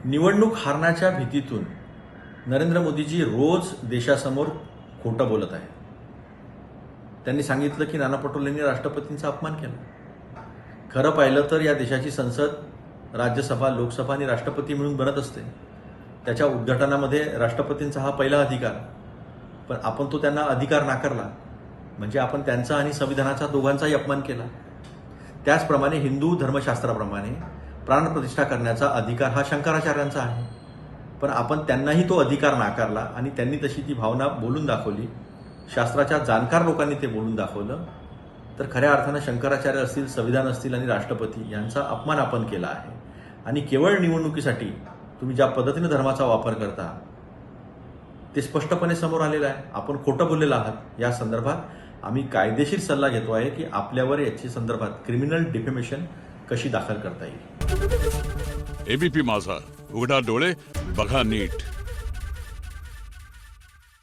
निवडणूक हारण्याच्या भीतीतून नरेंद्र मोदीजी रोज देशासमोर खोटं बोलत आहेत. त्यांनी सांगितलं की नाना पटोलेंनी राष्ट्रपतींचा अपमान केला. खरं पाहिलं तर या देशाची संसद, राज्यसभा, लोकसभा आणि राष्ट्रपती मिळून बनत असते. त्याच्या उद्घाटनामध्ये राष्ट्रपतींचा हा पहिला अधिकार, पण आपण तो त्यांना अधिकार नाकारला म्हणजे आपण त्यांचा आणि संविधानाचा दोघांचाही अपमान केला. त्याचप्रमाणे हिंदू धर्मशास्त्राप्रमाणे प्राणप्रतिष्ठा करण्याचा अधिकार हा शंकराचार्यांचा आहे, पण आपण त्यांनाही तो अधिकार नाकारला आणि त्यांनी तशी ती भावना बोलून दाखवली. शास्त्राच्या जाणकार लोकांनी ते बोलून दाखवलं. तर खऱ्या अर्थानं शंकराचार्य असतील, संविधान असतील आणि राष्ट्रपती यांचा अपमान आपण केला आहे. आणि केवळ निवडणुकीसाठी तुम्ही ज्या पद्धतीने धर्माचा वापर करता ते स्पष्टपणे समोर आलेलं आहे. आपण खोटं बोललेलं आहात. या संदर्भात आम्ही कायदेशीर सल्ला घेतो आहे की आपल्यावर याची संदर्भात क्रिमिनल डिफेमेशन कशी दाखल करता येईल. एबीपी माझा, उघडा डोळे बघा नीट.